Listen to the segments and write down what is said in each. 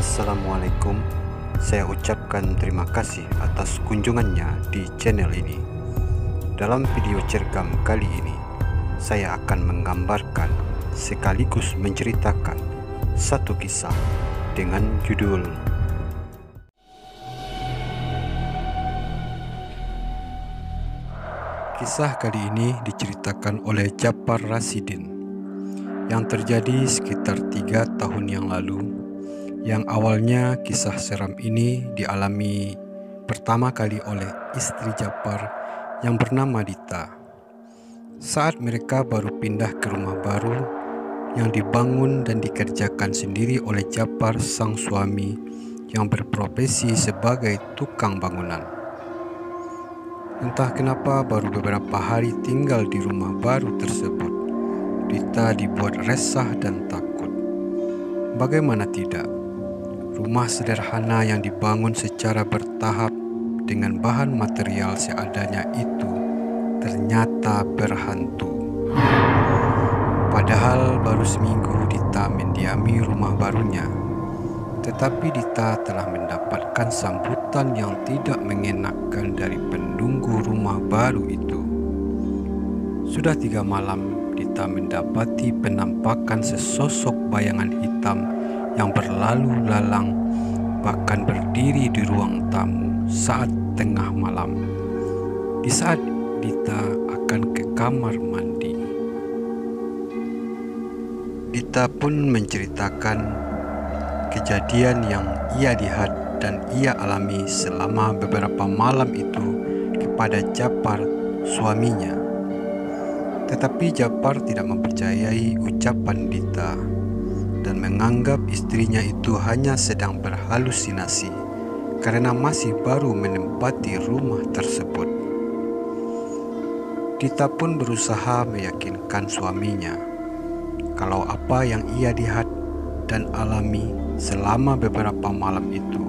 Assalamualaikum. Saya ucapkan terima kasih atas kunjungannya di channel ini. Dalam video cergam kali ini, saya akan menggambarkan sekaligus menceritakan satu kisah dengan judul Kisah kali ini diceritakan oleh Djapar Rasidin yang terjadi sekitar 3 tahun yang lalu, yang awalnya kisah seram ini dialami pertama kali oleh istri Djapar yang bernama Dita. Saat mereka baru pindah ke rumah baru yang dibangun dan dikerjakan sendiri oleh Djapar sang suami yang berprofesi sebagai tukang bangunan. Entah kenapa baru beberapa hari tinggal di rumah baru tersebut, Dita dibuat resah dan takut. Bagaimana tidak? Rumah sederhana yang dibangun secara bertahap dengan bahan material seadanya itu ternyata berhantu. Padahal baru seminggu Dita mendiami rumah barunya, tetapi Dita telah mendapatkan sambutan yang tidak mengenakan dari penunggu rumah baru itu. Sudah 3 malam Dita mendapati penampakan sesosok bayangan hitam yang berlalu lalang, bahkan berdiri di ruang tamu saat tengah malam. Di saat Dita akan ke kamar mandi, Dita pun menceritakan kejadian yang ia lihat dan ia alami selama beberapa malam itu kepada Djapar, suaminya. Tetapi Djapar tidak mempercayai ucapan Dita dan menganggap istrinya itu hanya sedang berhalusinasi karena masih baru menempati rumah tersebut. Dita pun berusaha meyakinkan suaminya kalau apa yang ia lihat dan alami selama beberapa malam itu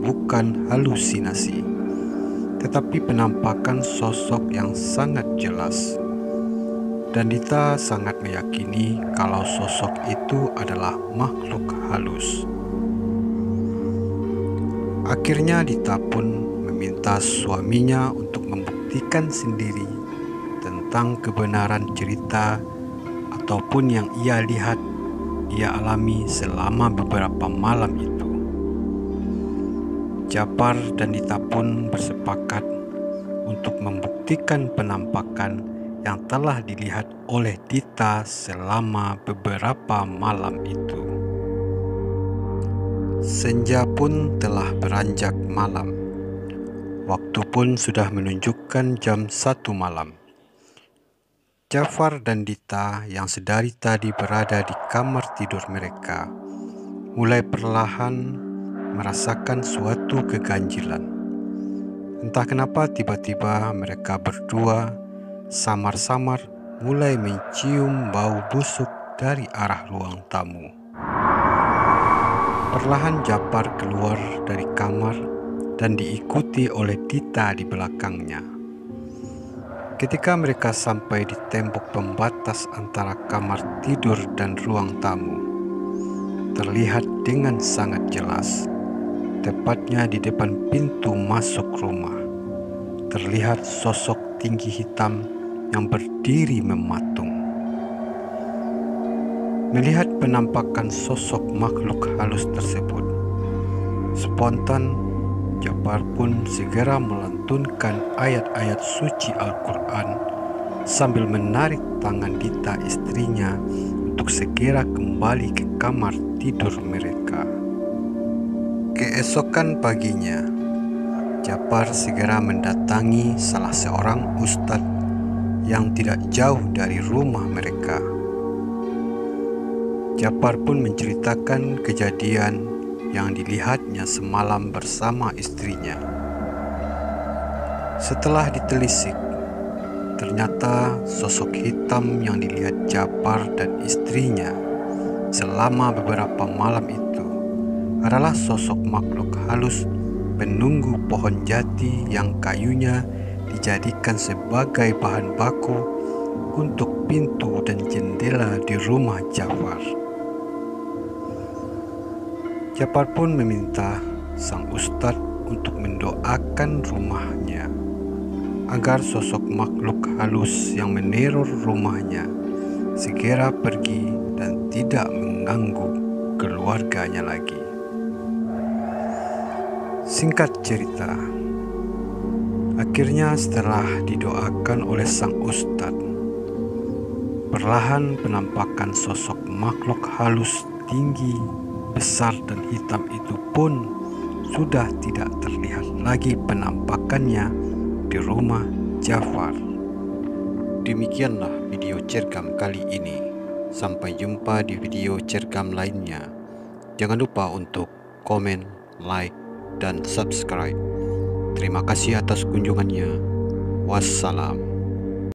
bukan halusinasi, tetapi penampakan sosok yang sangat jelas. Dan Dita sangat meyakini kalau sosok itu adalah makhluk halus. Akhirnya Dita pun meminta suaminya untuk membuktikan sendiri tentang kebenaran cerita ataupun yang ia lihat, ia alami selama beberapa malam itu. Djapar dan Dita pun bersepakat untuk membuktikan penampakan yang telah dilihat oleh Dita selama beberapa malam itu. Senja pun telah beranjak malam. Waktu pun sudah menunjukkan jam 1 malam. Djapar dan Dita yang sedari tadi berada di kamar tidur mereka mulai perlahan merasakan suatu keganjilan. Entah kenapa tiba-tiba mereka berdua samar-samar mulai mencium bau busuk dari arah ruang tamu. Perlahan Djapar keluar dari kamar dan diikuti oleh Dita di belakangnya. Ketika mereka sampai di tembok pembatas antara kamar tidur dan ruang tamu, terlihat dengan sangat jelas, tepatnya di depan pintu masuk rumah, terlihat sosok tinggi hitam yang berdiri mematung. Melihat penampakan sosok makhluk halus tersebut, spontan Djapar pun segera melantunkan ayat-ayat suci Al-Quran sambil menarik tangan Dita istrinya untuk segera kembali ke kamar tidur mereka. Keesokan paginya, Djapar segera mendatangi salah seorang ustadz yang tidak jauh dari rumah mereka. Djapar pun menceritakan kejadian yang dilihatnya semalam bersama istrinya. Setelah ditelisik, ternyata sosok hitam yang dilihat Djapar dan istrinya selama beberapa malam itu adalah sosok makhluk halus penunggu pohon jati yang kayunya dijadikan sebagai bahan baku untuk pintu dan jendela di rumah Djapar. Jafar pun meminta sang ustadz untuk mendoakan rumahnya agar sosok makhluk halus yang meneror rumahnya segera pergi dan tidak mengganggu keluarganya lagi. Singkat cerita, akhirnya setelah didoakan oleh sang ustadz, perlahan penampakan sosok makhluk halus tinggi, besar dan hitam itu pun sudah tidak terlihat lagi penampakannya di rumah Jafar. Demikianlah video cergam kali ini. Sampai jumpa di video cergam lainnya. Jangan lupa untuk komen, like, dan subscribe. Terima kasih atas kunjungannya. Wassalam.